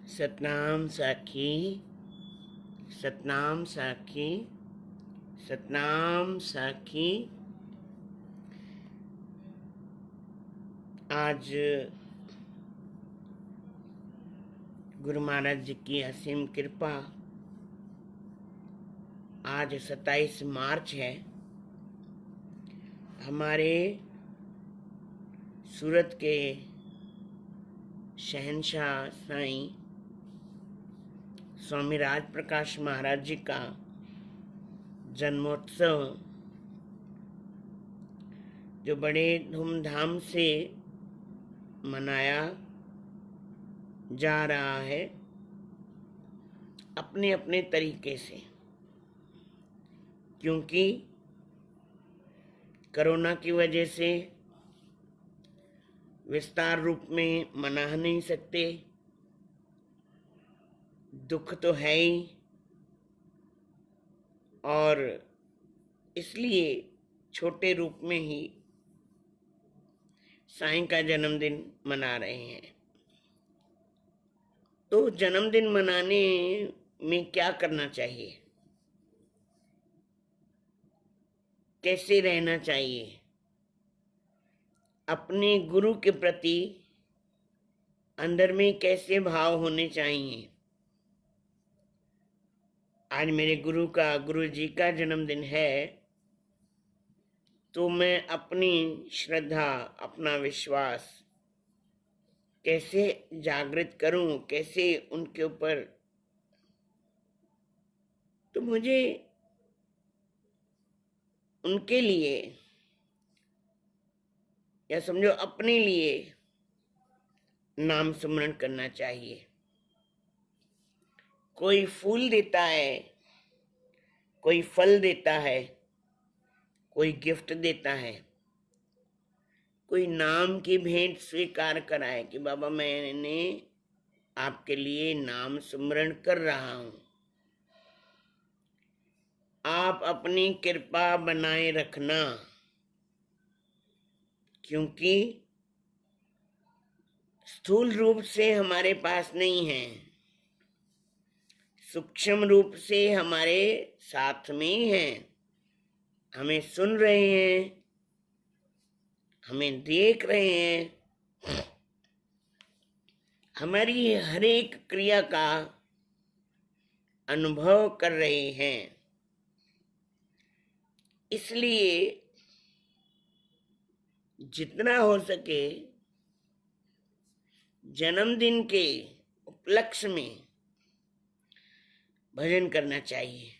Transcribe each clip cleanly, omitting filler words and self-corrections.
सतनाम साखी, सतनाम साखी, सतनाम साखी। आज गुरु महाराज जी की असीम कृपा। आज 27 मार्च है। हमारे सूरत के शहंशाह साईं स्वामी राज प्रकाश महाराज जी का जन्मोत्सव जो बड़े धूमधाम से मनाया जा रहा है, अपने अपने तरीके से, क्योंकि कोरोना की वजह से विस्तार रूप में मना नहीं सकते। दुख तो है ही, और इसलिए छोटे रूप में ही साईं का जन्मदिन मना रहे हैं। तो जन्मदिन मनाने में क्या करना चाहिए, कैसे रहना चाहिए, अपने गुरु के प्रति अंदर में कैसे भाव होने चाहिए। आज मेरे गुरु जी का जन्मदिन है, तो मैं अपनी श्रद्धा, अपना विश्वास कैसे जागृत करूं, कैसे उनके ऊपर। तो मुझे उनके लिए, या समझो अपने लिए, नाम स्मरण करना चाहिए। कोई फूल देता है, कोई फल देता है, कोई गिफ्ट देता है, कोई नाम की भेंट स्वीकार कराए कि बाबा मैंने आपके लिए नाम स्मरण कर रहा हूं। आप अपनी कृपा बनाए रखना, क्योंकि स्थूल रूप से हमारे पास नहीं है, सूक्ष्म रूप से हमारे साथ में ही है। हमें सुन रहे हैं, हमें देख रहे हैं, हमारी हर एक क्रिया का अनुभव कर रहे हैं। इसलिए जितना हो सके जन्मदिन के उपलक्ष्य में भजन करना चाहिए।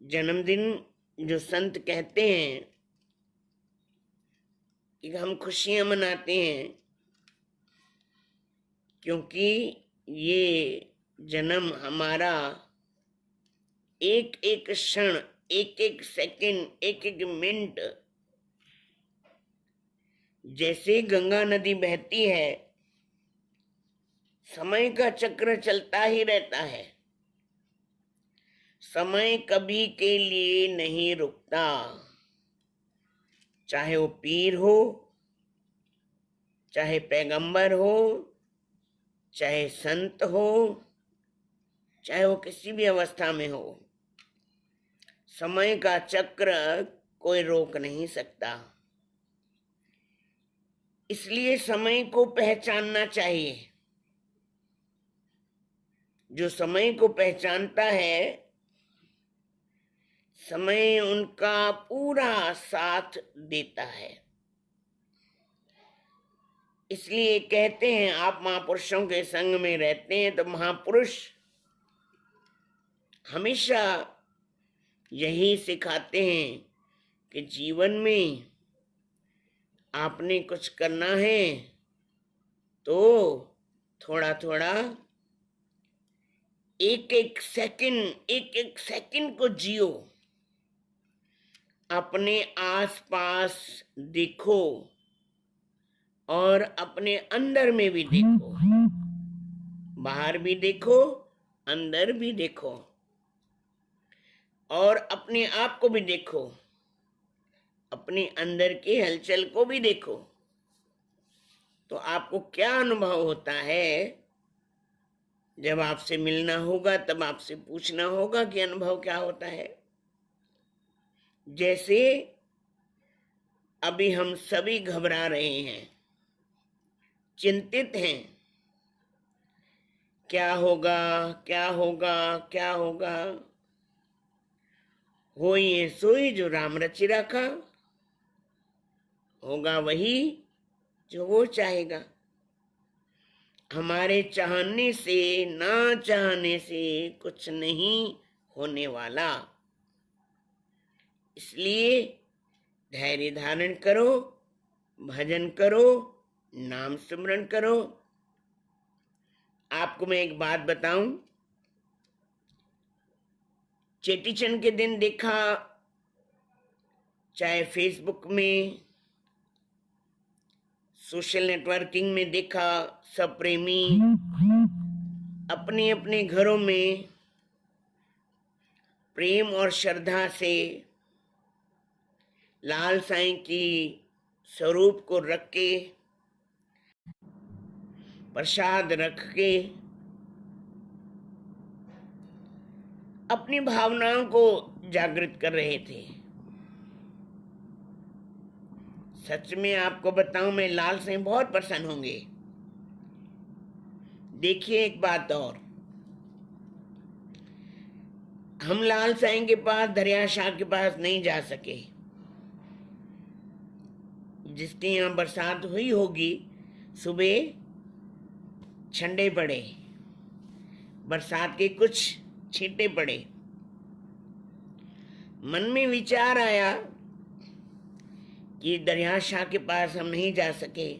जन्मदिन जो संत कहते हैं कि हम खुशियां मनाते हैं, क्योंकि ये जन्म हमारा एक एक क्षण, एक एक सेकंड, एक एक मिनट, जैसे गंगा नदी बहती है, समय का चक्र चलता ही रहता है। समय कभी के लिए नहीं रुकता, चाहे वो पीर हो, चाहे पैगंबर हो, चाहे संत हो, चाहे वो किसी भी अवस्था में हो। समय का चक्र कोई रोक नहीं सकता। इसलिए समय को पहचानना चाहिए। जो समय को पहचानता है, समय उनका पूरा साथ देता है। इसलिए कहते हैं, आप महापुरुषों के संग में रहते हैं तो महापुरुष हमेशा यही सिखाते हैं कि जीवन में आपने कुछ करना है तो थोड़ा थोड़ा, एक एक सेकंड को जियो, अपने आसपास देखो और अपने अंदर में भी देखो, बाहर भी देखो, अंदर भी देखो, और अपने आप को भी देखो, अपने अंदर की हलचल को भी देखो। तो आपको क्या अनुभव होता है जब आपसे मिलना होगा तब आपसे पूछना होगा कि अनुभव क्या होता है। जैसे अभी हम सभी घबरा रहे हैं, चिंतित हैं, क्या होगा, क्या होगा, क्या होगा। हो ये सोई जो राम रचि रखा, होगा वही जो वो चाहेगा। हमारे चाहने से, ना चाहने से कुछ नहीं होने वाला। इसलिए धैर्य धारण करो, भजन करो, नाम स्मरण करो। आपको मैं एक बात बताऊं, चेटीचंड के दिन देखा, चाहे फेसबुक में, सोशल नेटवर्किंग में देखा, सब प्रेमी अपने अपने घरों में प्रेम और श्रद्धा से लाल साईं की स्वरूप को रख के, प्रसाद रख के अपनी भावनाओं को जागृत कर रहे थे। सच में आपको बताऊं, मैं लाल साईं बहुत प्रसन्न होंगे। देखिए एक बात और, हम लाल साईं के पास, दरिया शाह के पास नहीं जा सके। जिसके यहाँ बरसात हुई होगी, सुबह छंडे पड़े, बरसात के कुछ छींटे पड़े, मन में विचार आया कि दरिया शाह के पास हम नहीं जा सके,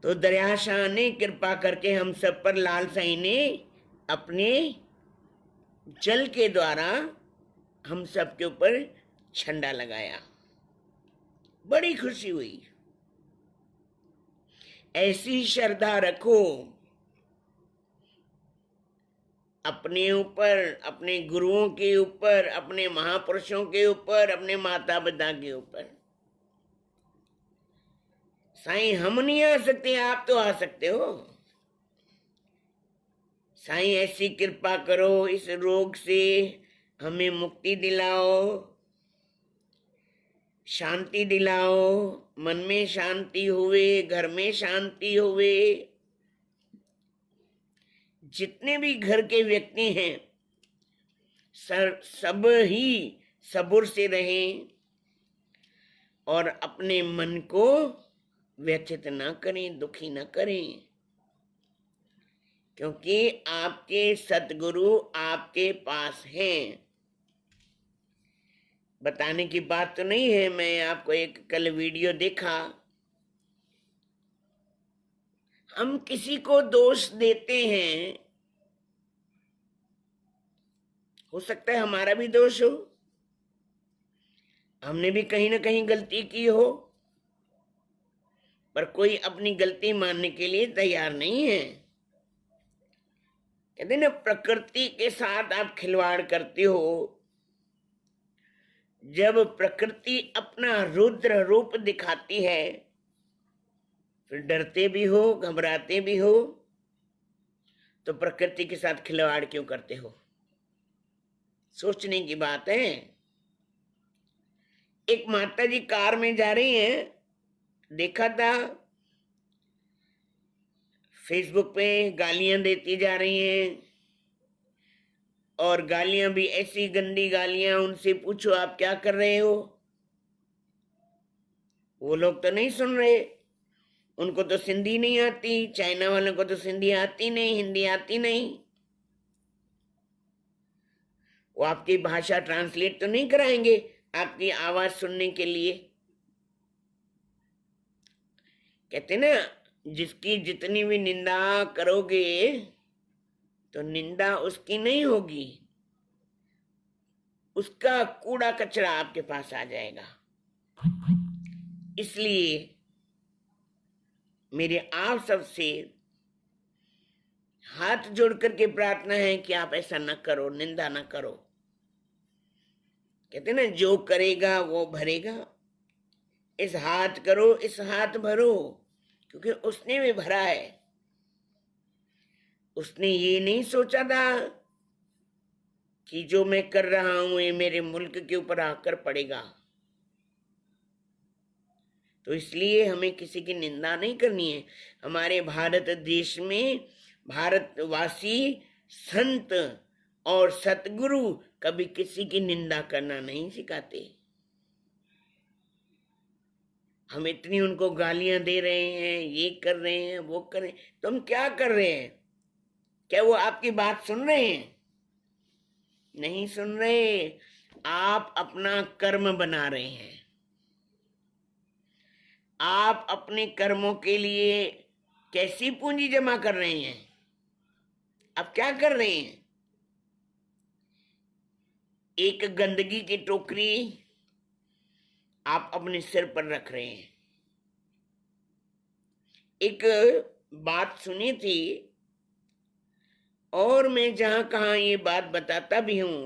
तो दरिया शाह ने कृपा करके हम सब पर, लाल साईं ने अपने जल के द्वारा हम सब के ऊपर झंडा लगाया। बड़ी खुशी हुई। ऐसी श्रद्धा रखो अपने ऊपर, अपने गुरुओं के ऊपर, अपने महापुरुषों के ऊपर, अपने माता पिता के ऊपर। साईं हम नहीं आ सकते, आप तो आ सकते हो। साईं ऐसी कृपा करो, इस रोग से हमें मुक्ति दिलाओ, शांति दिलाओ, मन में शांति हुए, घर में शांति हुए। जितने भी घर के व्यक्ति हैं, सब ही सबुर से रहें और अपने मन को व्यथित ना करें, दुखी ना करें, क्योंकि आपके सतगुरु आपके पास हैं। बताने की बात तो नहीं है, मैं आपको एक कल वीडियो देखा, हम किसी को दोष देते हैं, हो सकता है हमारा भी दोष हो, हमने भी कहीं ना कहीं गलती की हो, पर कोई अपनी गलती मानने के लिए तैयार नहीं है। कहते ना, प्रकृति के साथ आप खिलवाड़ करते हो। जब प्रकृति अपना रुद्र रूप दिखाती है, फिर डरते भी हो, घबराते भी हो, तो प्रकृति के साथ खिलवाड़ क्यों करते हो? सोचने की बात है। एक माता जी कार में जा रही हैं, देखा था फेसबुक पे, गालियां देती जा रही हैं, और गालियां भी ऐसी गंदी गालियां, उनसे पूछो आप क्या कर रहे हो, वो लोग तो नहीं सुन रहे। उनको तो सिंधी नहीं आती, चाइना वालों को तो सिंधी आती नहीं, हिंदी आती नहीं, वो आपकी भाषा ट्रांसलेट तो नहीं कराएंगे आपकी आवाज सुनने के लिए। कहते ना, जिसकी जितनी भी निंदा करोगे तो निंदा उसकी नहीं होगी, उसका कूड़ा कचरा आपके पास आ जाएगा। इसलिए मेरे आप सबसे हाथ जोड़ करके प्रार्थना है कि आप ऐसा न करो, निंदा न करो। कहते ना, जो करेगा वो भरेगा। इस हाथ करो, इस हाथ भरो, क्योंकि उसने भी भरा है। उसने ये नहीं सोचा था कि जो मैं कर रहा हूं ये मेरे मुल्क के ऊपर आकर पड़ेगा। तो इसलिए हमें किसी की निंदा नहीं करनी है। हमारे भारत देश में भारतवासी संत और सतगुरु कभी किसी की निंदा करना नहीं सिखाते। हम इतनी उनको गालियां दे रहे हैं, ये कर रहे हैं, वो कर रहे हैं, तो हम क्या कर रहे हैं? क्या वो आपकी बात सुन रहे हैं? नहीं सुन रहे। आप अपना कर्म बना रहे हैं। आप अपने कर्मों के लिए कैसी पूंजी जमा कर रहे हैं? आप क्या कर रहे हैं? एक गंदगी की टोकरी आप अपने सिर पर रख रहे हैं। एक बात सुनी थी और मैं जहां कहा ये बात बताता भी हूं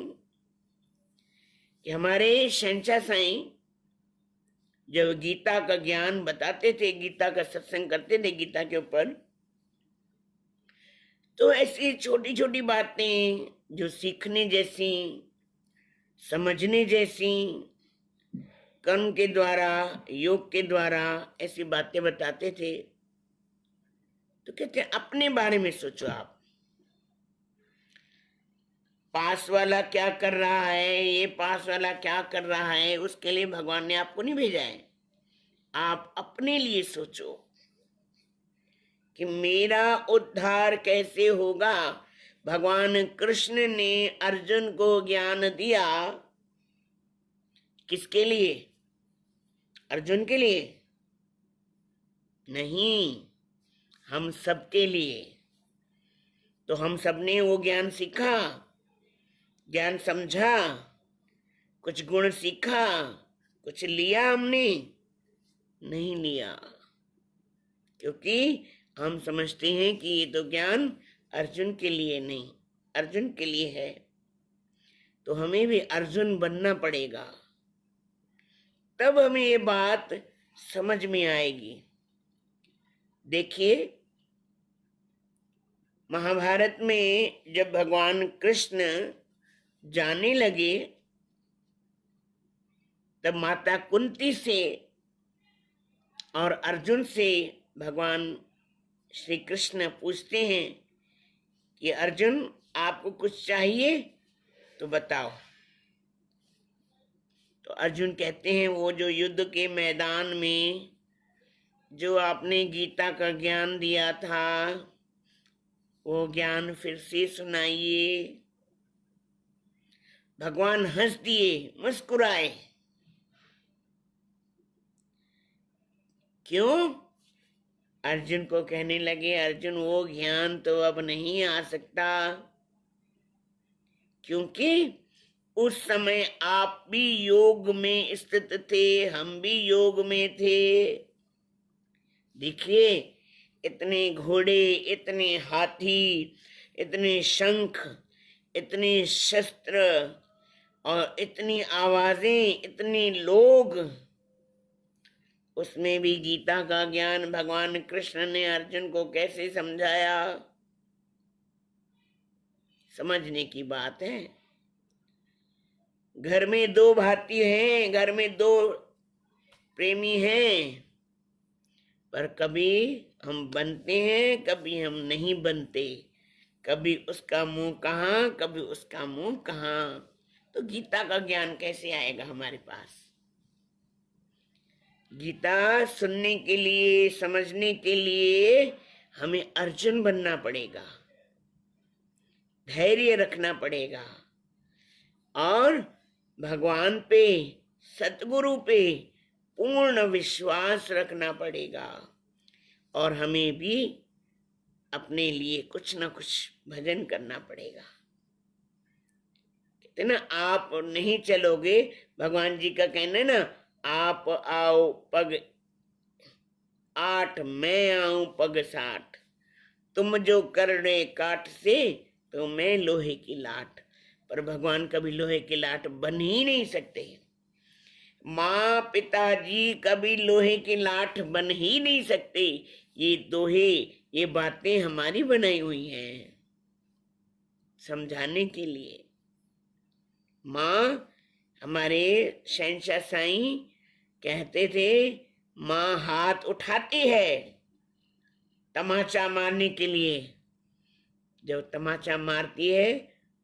कि हमारे शहंशाह साईं जब गीता का ज्ञान बताते थे, गीता का सत्संग करते थे गीता के ऊपर, तो ऐसी छोटी छोटी बातें जो सीखने जैसी, समझने जैसी, कर्म के द्वारा, योग के द्वारा ऐसी बातें बताते थे। तो कहते हैं अपने बारे में सोचो। आप पास वाला क्या कर रहा है, ये पास वाला क्या कर रहा है, उसके लिए भगवान ने आपको नहीं भेजा है। आप अपने लिए सोचो कि मेरा उद्धार कैसे होगा। भगवान कृष्ण ने अर्जुन को ज्ञान दिया, किसके लिए? अर्जुन के लिए नहीं, हम सबके लिए। तो हम सबने वो ज्ञान सीखा, ज्ञान समझा, कुछ गुण सीखा, कुछ लिया हमने? नहीं लिया, क्योंकि हम समझते हैं कि ये तो ज्ञान अर्जुन के लिए नहीं, अर्जुन के लिए है। तो हमें भी अर्जुन बनना पड़ेगा, तब हमें ये बात समझ में आएगी। देखिए, महाभारत में जब भगवान कृष्ण जाने लगे, तब माता कुंती से और अर्जुन से भगवान श्री कृष्ण पूछते हैं कि अर्जुन, आपको कुछ चाहिए तो बताओ। तो अर्जुन कहते हैं, वो जो युद्ध के मैदान में जो आपने गीता का ज्ञान दिया था, वो ज्ञान फिर से सुनाइए। भगवान हंस दिए, मुस्कुराए। क्यों? अर्जुन को कहने लगे, अर्जुन वो ज्ञान तो अब नहीं आ सकता, क्योंकि उस समय आप भी योग में स्थित थे, हम भी योग में थे। देखिए, इतने घोड़े, इतने हाथी, इतने शंख, इतने शस्त्र और इतनी आवाजें, इतने लोग, उसमें भी गीता का ज्ञान भगवान कृष्ण ने अर्जुन को कैसे समझाया? समझने की बात है। घर में दो भाती हैं, घर में दो प्रेमी हैं, पर कभी हम बनते हैं, कभी हम नहीं बनते। कभी उसका मुंह कहाँ, कभी उसका मुंह कहाँ। तो गीता का ज्ञान कैसे आएगा हमारे पास? गीता सुनने के लिए, समझने के लिए हमें अर्जुन बनना पड़ेगा, धैर्य रखना पड़ेगा और भगवान पे, सतगुरु पे पूर्ण विश्वास रखना पड़ेगा। और हमें भी अपने लिए कुछ ना कुछ भजन करना पड़ेगा। कहते ना, आप नहीं चलोगे, भगवान जी का कहना है ना, आप आओ पग 8, मैं आऊं पग 60। तुम जो कर रहे काठ से, तो मैं लोहे की लाठ। पर भगवान कभी लोहे की लाठ बन ही नहीं सकते। माँ पिताजी कभी लोहे की लाठ बन ही नहीं सकते। ये दोहे, ये बातें हमारी बनाई हुई हैं। समझाने के लिए। माँ, हमारे शहंशाह साईं कहते थे, माँ हाथ उठाती है तमाचा मारने के लिए। जब तमाचा मारती है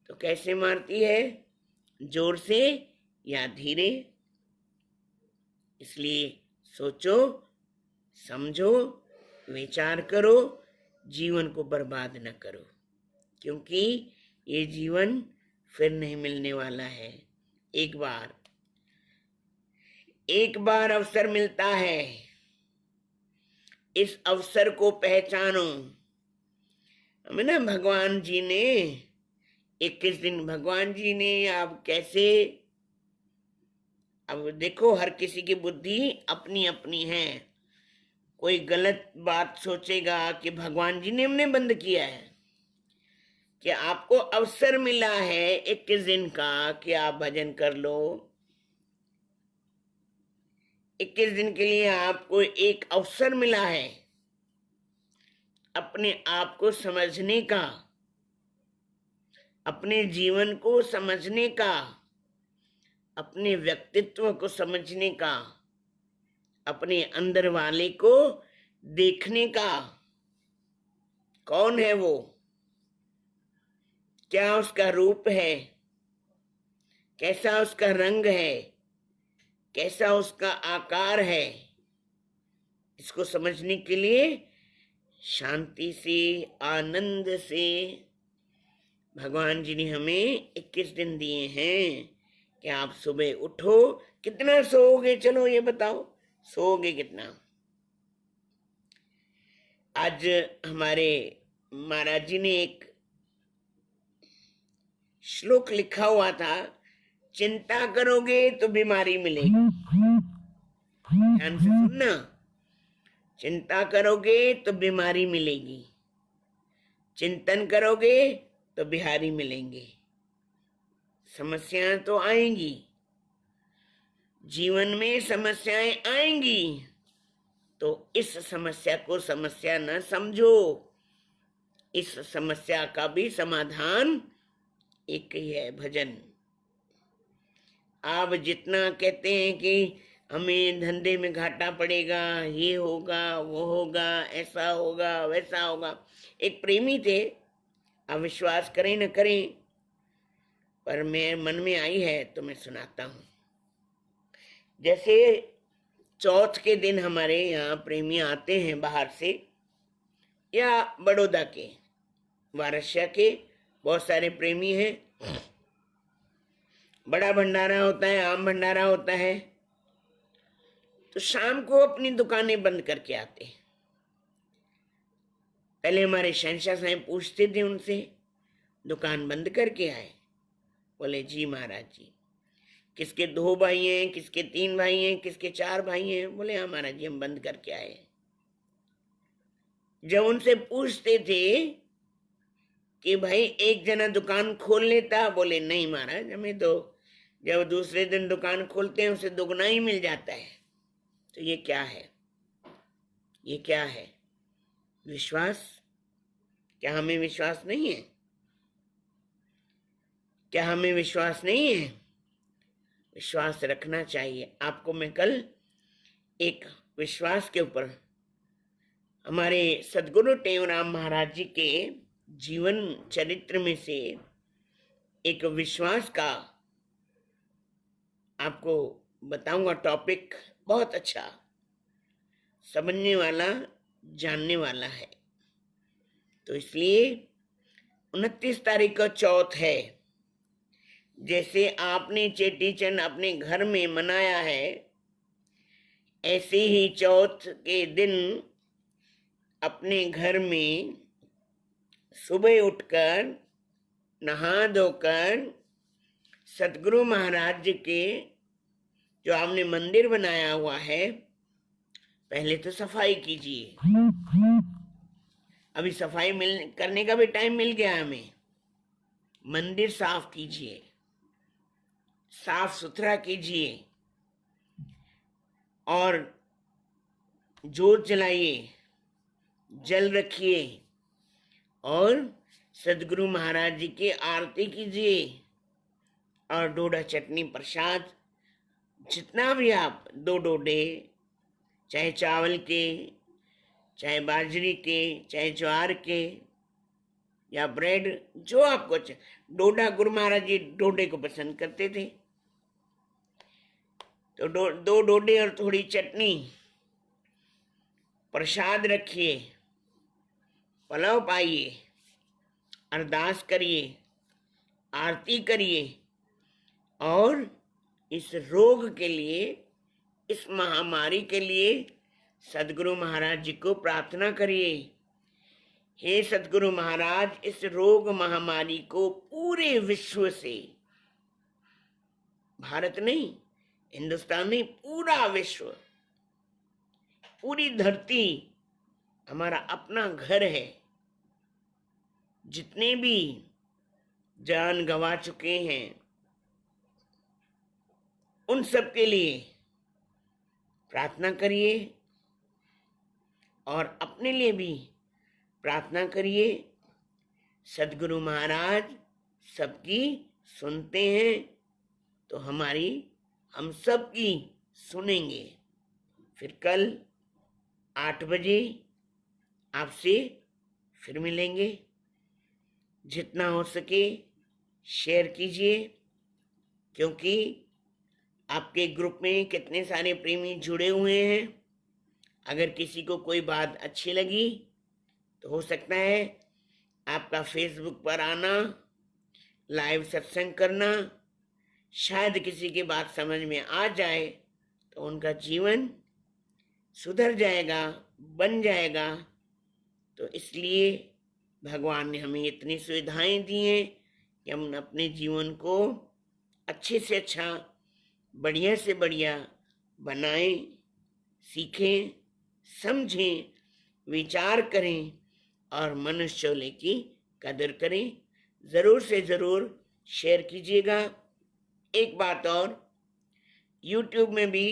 तो कैसे मारती है, जोर से या धीरे। इसलिए सोचो, समझो, विचार करो, जीवन को बर्बाद न करो, क्योंकि ये जीवन फिर नहीं मिलने वाला है। एक बार अवसर मिलता है, इस अवसर को पहचानो। हमें ना भगवान जी ने 21 दिन, भगवान जी ने अब कैसे, अब देखो हर किसी की बुद्धि अपनी अपनी है। कोई गलत बात सोचेगा कि भगवान जी ने हमने बंद किया है, कि आपको अवसर मिला है 21 दिन का कि आप भजन कर लो। 21 दिन के लिए आपको एक अवसर मिला है अपने आप को समझने का, अपने जीवन को समझने का, अपने व्यक्तित्व को समझने का, अपने अंदर वाले को देखने का। कौन है वो, क्या उसका रूप है, कैसा उसका रंग है, कैसा उसका आकार है। इसको समझने के लिए शांति से, आनंद से भगवान जी ने हमें 21 दिन दिए हैं कि आप सुबह उठो। कितना सोओगे, चलो ये बताओ, सोओगे कितना? आज हमारे महाराज जी ने एक श्लोक लिखा हुआ था, चिंता करोगे तो बीमारी मिलेगी। ध्यान से सुनना, चिंता करोगे तो बीमारी मिलेगी, चिंतन करोगे तो बिहारी मिलेंगे। समस्याएं तो आएंगी, जीवन में समस्याएं आएंगी, तो इस समस्या को समस्या न समझो। इस समस्या का भी समाधान एक ही है, भजन। आप जितना कहते हैं कि हमें धंधे में घाटा पड़ेगा, ये होगा, वो होगा, ऐसा होगा, वैसा होगा। एक प्रेमी थे, आप विश्वास करें न करें, पर मेरे मन में आई है तो मैं सुनाता हूँ। जैसे चौथ के दिन हमारे यहाँ प्रेमी आते हैं बाहर से, या बड़ौदा के, वारसिया के बहुत सारे प्रेमी हैं। बड़ा भंडारा होता है, आम भंडारा होता है, तो शाम को अपनी दुकानें बंद करके आते हैं। पहले हमारे शहंशाह साहब पूछते थे उनसे, दुकान बंद करके आए? बोले जी महाराज जी। किसके 2 भाई हैं, किसके 3 भाई हैं, किसके 4 भाई हैं? बोले हाँ महाराज जी, हम बंद करके आए। जब उनसे पूछते थे कि भाई एक जना दुकान खोल लेता, बोले नहीं महाराज, हमें तो जब दूसरे दिन दुकान खोलते हैं उसे दुगना ही मिल जाता है। तो ये क्या है, ये क्या है? विश्वास? क्या हमें विश्वास नहीं है? क्या हमें विश्वास नहीं है? विश्वास रखना चाहिए। आपको मैं कल एक विश्वास के ऊपर हमारे सदगुरु टेवराम महाराज जी के जीवन चरित्र में से एक विश्वास का आपको बताऊंगा। टॉपिक बहुत अच्छा, समझने वाला, जानने वाला है। तो इसलिए 29 तारीख का चौथ है। जैसे आपने चेटीचंड अपने घर में मनाया है, ऐसे ही चौथ के दिन अपने घर में सुबह उठकर नहा धोकर सतगुरु महाराज जी के जो आपने मंदिर बनाया हुआ है, पहले तो सफाई कीजिए। अभी सफाई करने का भी टाइम मिल गया हमें। मंदिर साफ कीजिए, साफ सुथरा कीजिए, और जोत जलाइए, जल रखिए, और सदगुरु महाराज जी की आरती कीजिए और डोडा चटनी प्रसाद जितना भी आप, 2 डोडे, चाहे चावल के, चाहे बाजरी के, चाहे ज्वार के, या ब्रेड, जो आपको अच्छा। डोडा, गुरु महाराज जी डोडे को पसंद करते थे, तो 2 डोडे और थोड़ी चटनी प्रसाद रखिए, पलाव पाइए, अरदास करिए, आरती करिए और इस रोग के लिए, इस महामारी के लिए सदगुरु महाराज जी को प्रार्थना करिए। हे सदगुरु महाराज, इस रोग महामारी को पूरे विश्व से, भारत नहीं, हिंदुस्तान नहीं, पूरा विश्व, पूरी धरती हमारा अपना घर है। जितने भी जान गंवा चुके हैं उन सब के लिए प्रार्थना करिए और अपने लिए भी प्रार्थना करिए। सदगुरु महाराज सबकी सुनते हैं तो हम सबकी सुनेंगे। फिर कल 8 बजे आपसे फिर मिलेंगे। जितना हो सके शेयर कीजिए, क्योंकि आपके ग्रुप में कितने सारे प्रेमी जुड़े हुए हैं। अगर किसी को कोई बात अच्छी लगी तो हो सकता है आपका फेसबुक पर आना, लाइव सत्संग करना, शायद किसी की बात समझ में आ जाए तो उनका जीवन सुधर जाएगा, बन जाएगा। तो इसलिए भगवान ने हमें इतनी सुविधाएं दी हैं कि हम अपने जीवन को अच्छे से अच्छा, बढ़िया से बढ़िया बनाएं, सीखें, समझें, विचार करें और मनुष्य चोले की कदर करें। ज़रूर से ज़रूर शेयर कीजिएगा। एक बात और, YouTube में भी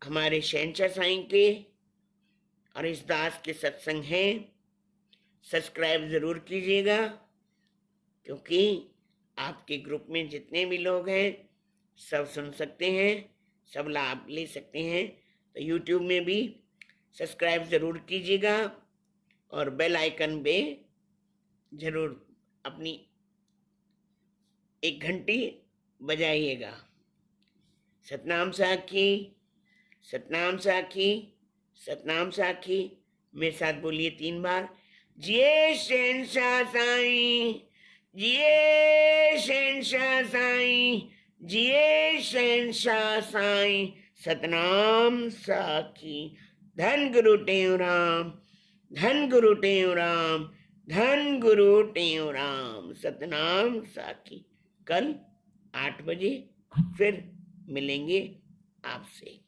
हमारे शहंशाह साईं के और इस दास के सत्संग हैं, सब्सक्राइब ज़रूर कीजिएगा, क्योंकि आपके ग्रुप में जितने भी लोग हैं सब सुन सकते हैं, सब लाभ ले सकते हैं। तो YouTube में भी सब्सक्राइब ज़रूर कीजिएगा और बेल आइकन पे ज़रूर अपनी एक घंटी बजाइएगा। सतनाम साखी, सतनाम साखी, सतनाम साखी। मेरे साथ बोलिए 3 बार। जिए शहंशाह साईं, जिए शहंशाह साईं, जिए शहंशाह साईं। सतनाम साखी। धन गुरु टेऊ राम, धन गुरु टेऊ राम, धन गुरु टेऊ राम। सतनाम साखी। कल 8 बजे फिर मिलेंगे आपसे।